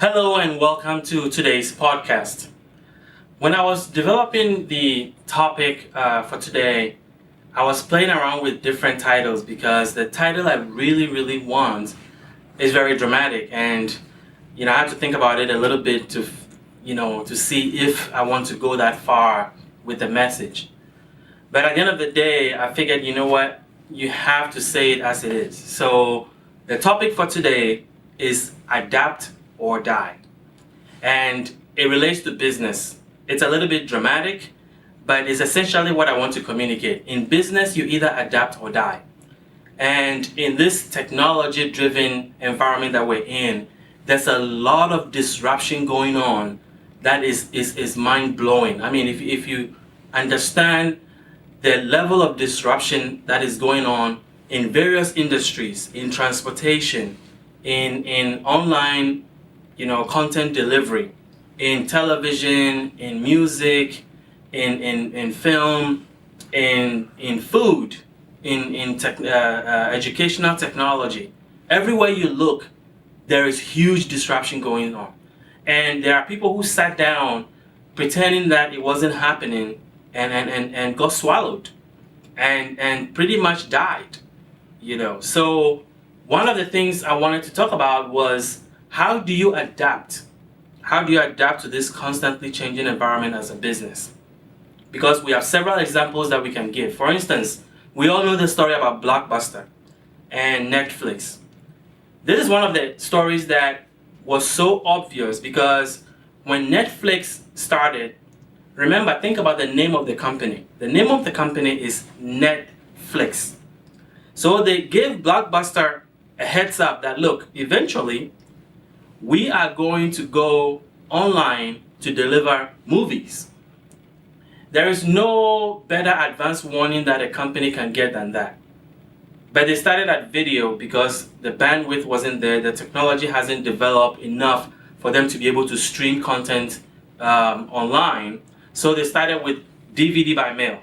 Hello and welcome to today's podcast. When I was developing the topic for today, I was playing around with different titles because the title I really want is very dramatic, and I had to think about it a little bit to see if I want to go that far with the message. But at the end of the day, I figured, you know what, you have to say it as it is. So the topic for today is adapt or die. And it relates to business. It's a little bit dramatic, but it's essentially what I want to communicate. In business, you either adapt or die. And in this technology-driven environment that we're in, there's a lot of disruption going on that is mind-blowing. I mean, if you understand the level of disruption that is going on in various industries, in transportation, in online, content delivery, in television, in music, in film, in food, in educational technology. Everywhere you look, there is huge disruption going on. And there are people who sat down pretending that it wasn't happening and got swallowed and pretty much died. So one of the things I wanted to talk about was, how do you adapt? How do you adapt to this constantly changing environment as a business? Because we have several examples that we can give. For instance, we all know the story about Blockbuster and Netflix. This is one of the stories that was so obvious because when Netflix started, remember, think about the name of the company. The name of the company is Netflix. So they gave Blockbuster a heads up that, look, eventually we are going to go online to deliver movies. There is no better advance warning that a company can get than that. But they started at video because the bandwidth wasn't there, the technology hasn't developed enough for them to be able to stream content online. So they started with DVD by mail.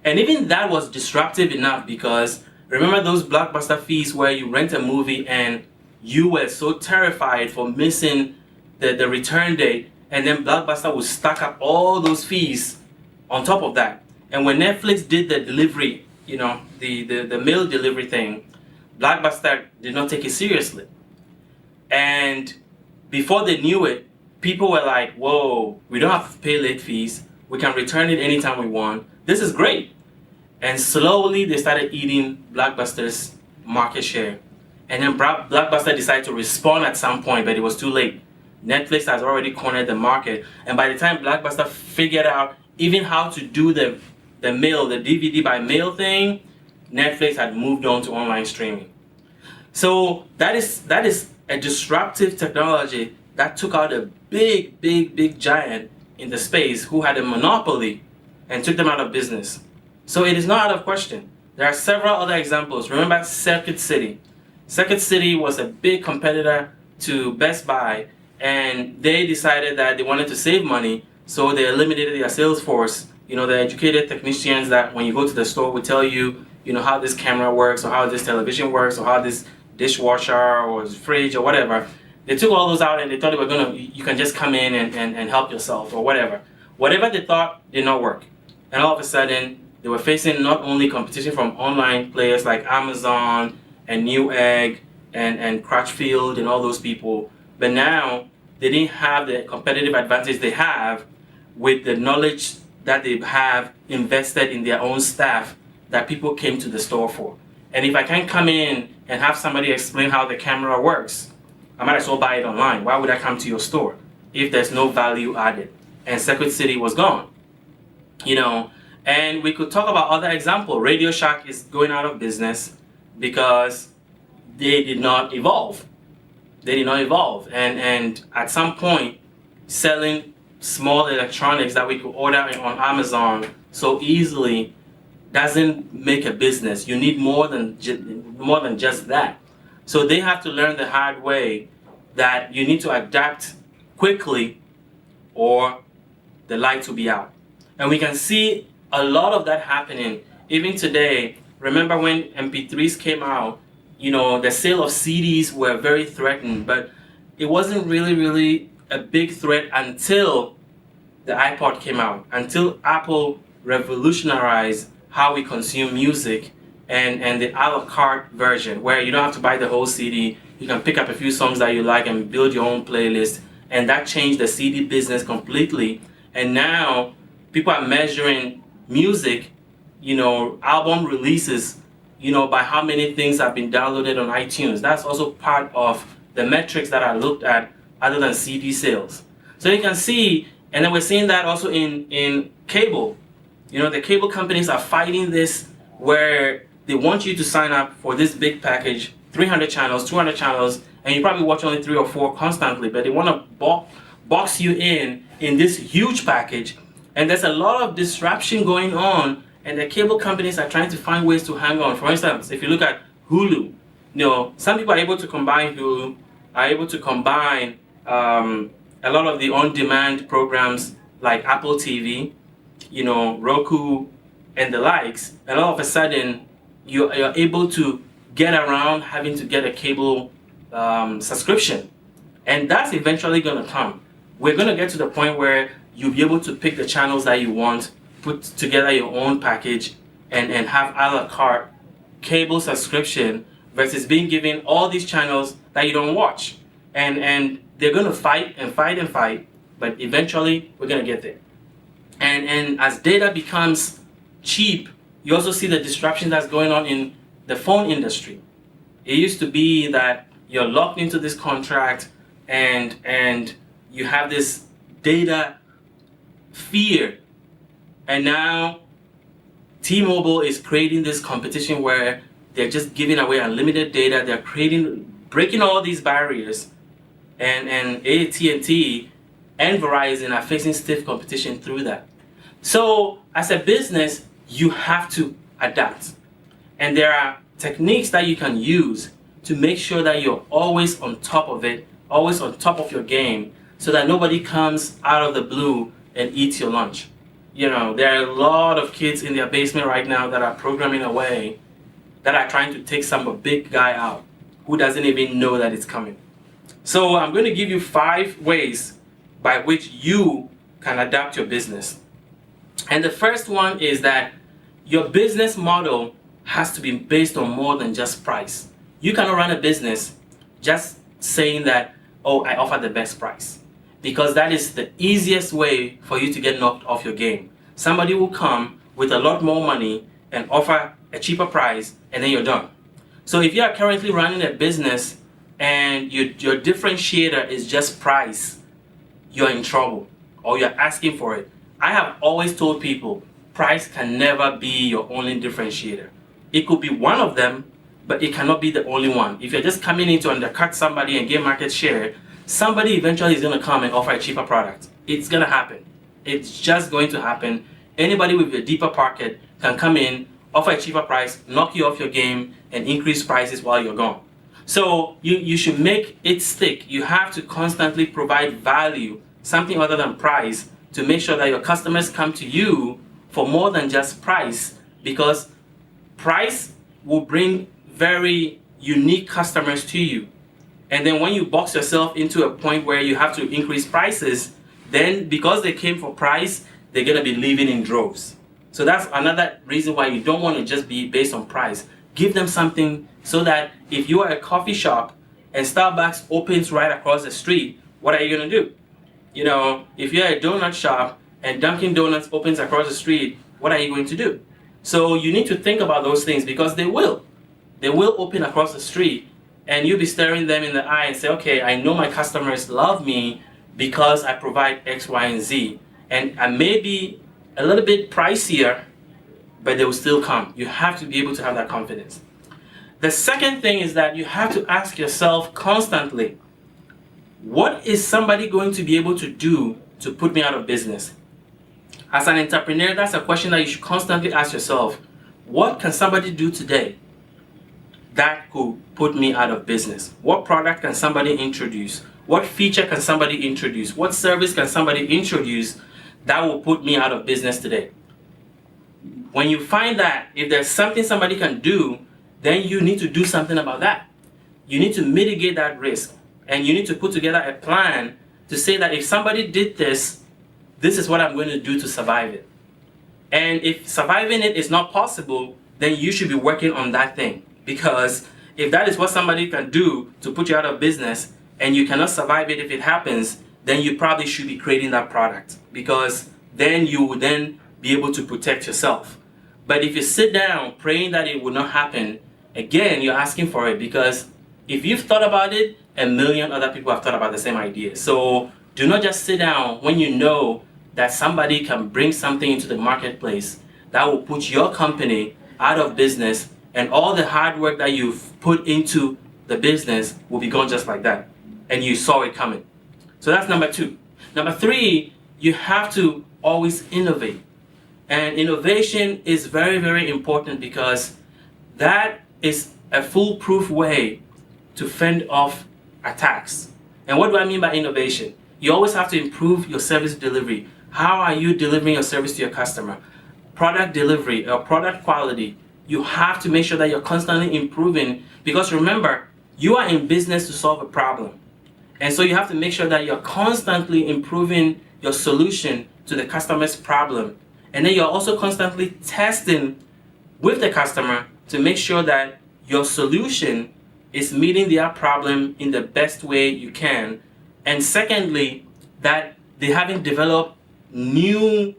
And even that was disruptive enough because remember those Blockbuster fees where you rent a movie and you were so terrified for missing the return date, and then Blockbuster would stack up all those fees on top of that. And when Netflix did the delivery, the mail delivery thing, Blockbuster did not take it seriously. And before they knew it, people were like, whoa, we don't have to pay late fees. We can return it anytime we want. This is great. And slowly they started eating Blockbuster's market share. And then Blockbuster decided to respond at some point, but it was too late. Netflix has already cornered the market. And by the time Blockbuster figured out even how to do the mail, the DVD by mail thing, Netflix had moved on to online streaming. So that is a disruptive technology that took out a big giant in the space who had a monopoly and took them out of business. So it is not out of question. There are several other examples. Remember Circuit City. Circuit City was a big competitor to Best Buy, and they decided that they wanted to save money, so they eliminated their sales force. The educated technicians that when you go to the store will tell you, how this camera works, or how this television works, or how this dishwasher or fridge or whatever. They took all those out and they thought you can just come in and help yourself or whatever. Whatever they thought did not work. And all of a sudden, they were facing not only competition from online players like Amazon and Newegg and Crutchfield and all those people, but now they didn't have the competitive advantage they have with the knowledge that they have invested in their own staff that people came to the store for. And if I can't come in and have somebody explain how the camera works, I might as well buy it online. Why would I come to your store if there's no value added? And Circuit City was gone. And we could talk about other examples. Radio Shack is going out of business because they did not evolve. And at some point, selling small electronics that we could order on Amazon so easily doesn't make a business. You need more than just that. So they have to learn the hard way that you need to adapt quickly or the lights will be out. And we can see a lot of that happening even today. Remember when MP3s came out, the sale of CDs were very threatened, but it wasn't really a big threat until the iPod came out, until Apple revolutionized how we consume music, and the a la carte version where you don't have to buy the whole CD. You can pick up a few songs that you like and build your own playlist, and that changed the CD business completely. And now people are measuring music, album releases, by how many things have been downloaded on iTunes. That's also part of the metrics that are looked at other than CD sales. So you can see, and then we're seeing that also in cable. The cable companies are fighting this, where they want you to sign up for this big package, 300 channels, 200 channels, and you probably watch only 3 or 4 constantly, but they want to box you in this huge package. And there's a lot of disruption going on, and the cable companies are trying to find ways to hang on. For instance, if you look at Hulu, some people are able to combine Hulu, are able to combine a lot of the on-demand programs like Apple TV, Roku, and the likes, and all of a sudden you're able to get around having to get a cable subscription. And that's eventually going to come. We're going to get to the point where you'll be able to pick the channels that you want, put together your own package, and have a la carte cable subscription versus being given all these channels that you don't watch. And they're going to fight and fight and fight, but eventually we're going to get there. And as data becomes cheap, you also see the disruption that's going on in the phone industry. It used to be that you're locked into this contract and you have this data fear. And now T-Mobile is creating this competition where they're just giving away unlimited data. They're breaking all these barriers. And AT&T and Verizon are facing stiff competition through that. So as a business, you have to adapt. And there are techniques that you can use to make sure that you're always on top of it, always on top of your game, so that nobody comes out of the blue and eats your lunch. There are a lot of kids in their basement right now that are programming away, that are trying to take some big guy out who doesn't even know that it's coming. So I'm going to give you 5 ways by which you can adapt your business. And the first one is that your business model has to be based on more than just price. You cannot run a business just saying that, oh, I offer the best price, because that is the easiest way for you to get knocked off your game. Somebody will come with a lot more money and offer a cheaper price, and then you're done. So if you are currently running a business and your differentiator is just price, you're in trouble, or you're asking for it. I have always told people, price can never be your only differentiator. It could be one of them, but it cannot be the only one. If you're just coming in to undercut somebody and get market share, somebody eventually is going to come and offer a cheaper product. It's going to happen. It's just going to happen. Anybody with a deeper pocket can come in, offer a cheaper price, knock you off your game, and increase prices while you're gone. So you should make it stick. You have to constantly provide value, something other than price, to make sure that your customers come to you for more than just price, because price will bring very unique customers to you. And then when you box yourself into a point where you have to increase prices, then because they came for price, they're going to be leaving in droves. So that's another reason why you don't want to just be based on price. Give them something so that if you are a coffee shop and Starbucks opens right across the street, what are you going to do? If you're a donut shop and Dunkin' Donuts opens across the street, what are you going to do? So you need to think about those things, because they will. They will open across the street, and you'll be staring them in the eye and say, okay, I know my customers love me because I provide X, Y, and Z. And I may be a little bit pricier, but they will still come. You have to be able to have that confidence. The second thing is that you have to ask yourself constantly, what is somebody going to be able to do to put me out of business? As an entrepreneur, that's a question that you should constantly ask yourself. What can somebody do today that could put me out of business? What product can somebody introduce? What feature can somebody introduce? What service can somebody introduce that will put me out of business today? When you find that, if there's something somebody can do, then you need to do something about that. You need to mitigate that risk. And you need to put together a plan to say that if somebody did this, this is what I'm going to do to survive it. And if surviving it is not possible, then you should be working on that thing. Because if that is what somebody can do to put you out of business and you cannot survive it if it happens, then you probably should be creating that product, because then you will then be able to protect yourself. But if you sit down praying that it will not happen, again, you're asking for it, because if you've thought about it, a million other people have thought about the same idea. So do not just sit down when you know that somebody can bring something into the marketplace that will put your company out of business, and all the hard work that you've put into the business will be gone just like that. And you saw it coming. So that's number 2. Number 3, you have to always innovate. And innovation is very, very important, because that is a foolproof way to fend off attacks. And what do I mean by innovation? You always have to improve your service delivery. How are you delivering your service to your customer? Product delivery or product quality. You have to make sure that you're constantly improving, because remember, you are in business to solve a problem. And so you have to make sure that you're constantly improving your solution to the customer's problem. And then you're also constantly testing with the customer to make sure that your solution is meeting their problem in the best way you can. And secondly, that they haven't developed new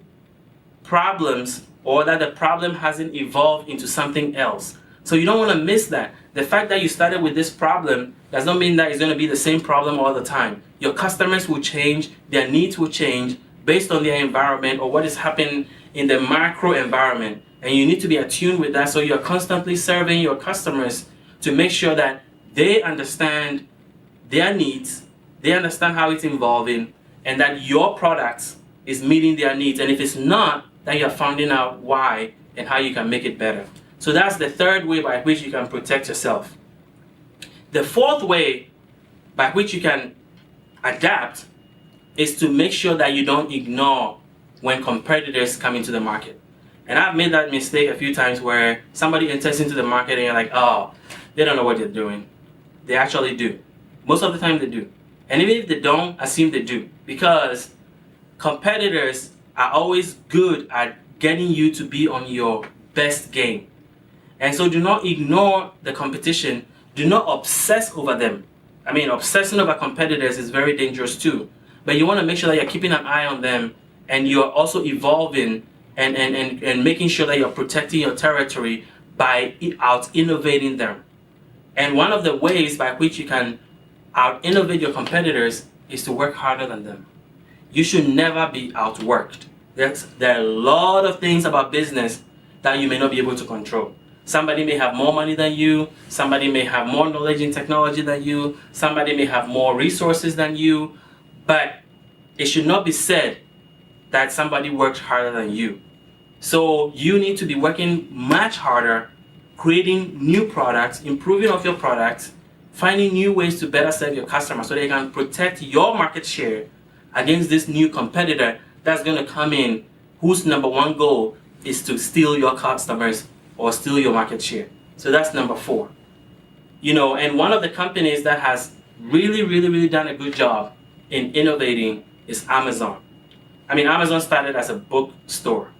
problems, or that the problem hasn't evolved into something else. So you don't want to miss that. The fact that you started with this problem does not mean that it's going to be the same problem all the time. Your customers will change, their needs will change based on their environment or what is happening in the macro environment. And you need to be attuned with that, so you're constantly serving your customers to make sure that they understand their needs, they understand how it's evolving, and that your product is meeting their needs. And if it's not, then you're finding out why and how you can make it better. So that's the 3rd way by which you can protect yourself. The 4th way by which you can adapt is to make sure that you don't ignore when competitors come into the market. And I've made that mistake a few times, where somebody enters into the market and you're like, oh, they don't know what they're doing. They actually do. Most of the time they do. And even if they don't, assume they do. Because competitors are always good at getting you to be on your best game. And so do not ignore the competition. Do not obsess over them. I mean, obsessing over competitors is very dangerous too. But you want to make sure that you're keeping an eye on them, and you're also evolving and making sure that you're protecting your territory by out-innovating them. And one of the ways by which you can out-innovate your competitors is to work harder than them. You should never be outworked. There are a lot of things about business that you may not be able to control. Somebody may have more money than you, somebody may have more knowledge in technology than you, somebody may have more resources than you, but it should not be said that somebody works harder than you. So you need to be working much harder, creating new products, improving of your products, finding new ways to better serve your customers so they can protect your market share against this new competitor that's going to come in, whose number 1 goal is to steal your customers or steal your market share. So that's number 4. And one of the companies that has really done a good job in innovating is Amazon. I mean, Amazon started as a bookstore.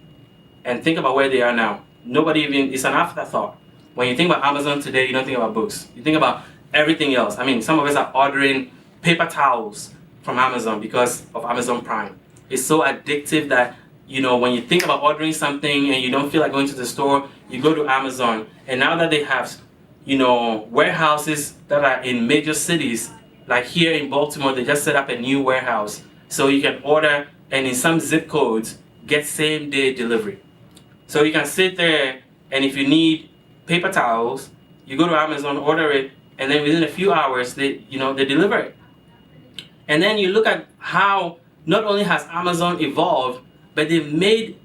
And think about where they are now. It's an afterthought. When you think about Amazon today, you don't think about books. You think about everything else. I mean, some of us are ordering paper towels from Amazon because of Amazon Prime. It's so addictive that, when you think about ordering something and you don't feel like going to the store, you go to Amazon. And now that they have, warehouses that are in major cities, like here in Baltimore, they just set up a new warehouse. So you can order, and in some zip codes, get same-day delivery. So you can sit there, and if you need paper towels, you go to Amazon, order it, and then within a few hours, they deliver it. And then you look at how not only has Amazon evolved, but they've made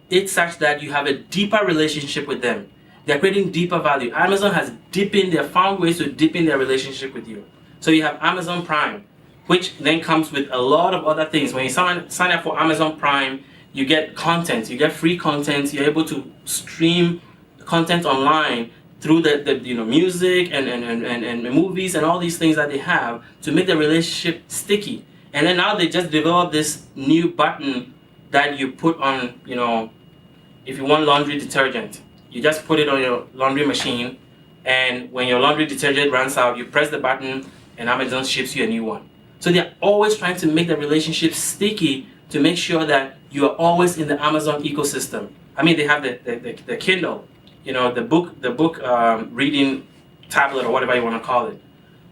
it such that you have a deeper relationship with them. They're creating deeper value. Amazon has found ways to deepen their relationship with you. So you have Amazon Prime, which then comes with a lot of other things. When you sign up for Amazon Prime, you get content, you get free content, you're able to stream content online through the music and movies and all these things that they have to make the relationship sticky. And then now they just develop this new button that you put on, if you want laundry detergent, you just put it on your laundry machine, and when your laundry detergent runs out, you press the button and Amazon ships you a new one. So they're always trying to make the relationship sticky to make sure that you are always in the Amazon ecosystem. I mean, they have the Kindle, the book reading tablet or whatever you want to call it.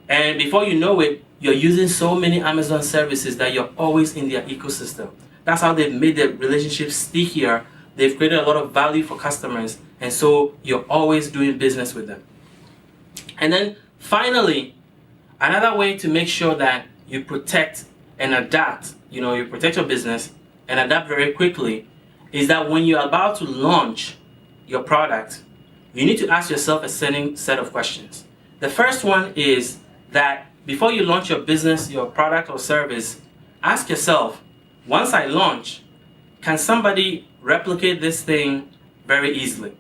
And before you know it, you're using so many Amazon services that you're always in their ecosystem. That's how they've made the relationship stickier. They've created a lot of value for customers, and so you're always doing business with them. And then finally, another way to make sure that you protect and adapt, you protect your business and adapt very quickly, is that when you're about to launch your product, you need to ask yourself a certain set of questions. The first one is that before you launch your business, your product or service, ask yourself, once I launch, can somebody replicate this thing very easily?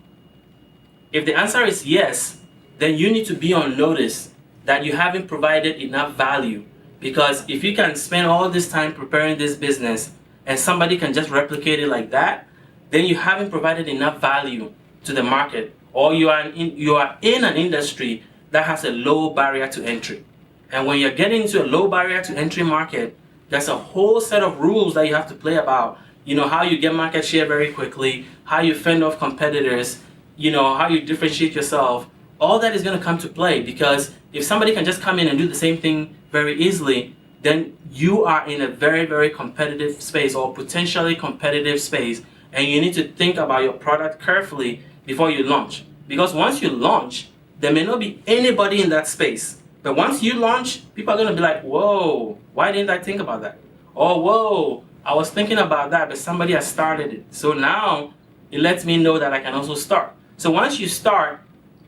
If the answer is yes, then you need to be on notice that you haven't provided enough value. Because if you can spend all this time preparing this business and somebody can just replicate it like that, then you haven't provided enough value to the market, or you are in an industry that has a low barrier to entry. And when you're getting into a low barrier to entry market, there's a whole set of rules that you have to play about. How you get market share very quickly, how you fend off competitors, how you differentiate yourself. All that is going to come to play, because if somebody can just come in and do the same thing very easily, then you are in a very, very competitive space, or potentially competitive space, and you need to think about your product carefully before you launch. Because once you launch, there may not be anybody in that space. But once you launch, people are going to be like, whoa, why didn't I think about that? Or, whoa, I was thinking about that, but somebody has started it. So now it lets me know that I can also start. So once you start,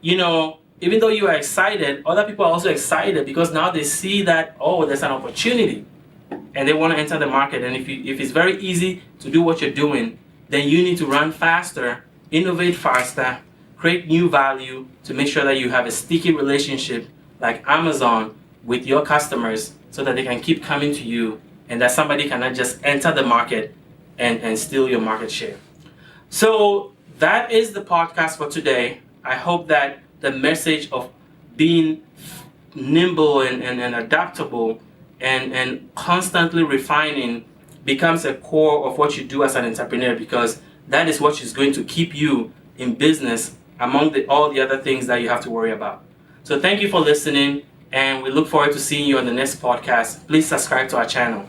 even though you are excited, other people are also excited, because now they see that, oh, there's an opportunity and they want to enter the market. And if it's very easy to do what you're doing, then you need to run faster, innovate faster, create new value to make sure that you have a sticky relationship like Amazon with your customers, so that they can keep coming to you and that somebody cannot just enter the market and steal your market share. So that is the podcast for today. I hope that the message of being nimble and adaptable and constantly refining becomes a core of what you do as an entrepreneur, because that is what is going to keep you in business among all the other things that you have to worry about. So thank you for listening, and we look forward to seeing you on the next podcast. Please subscribe to our channel.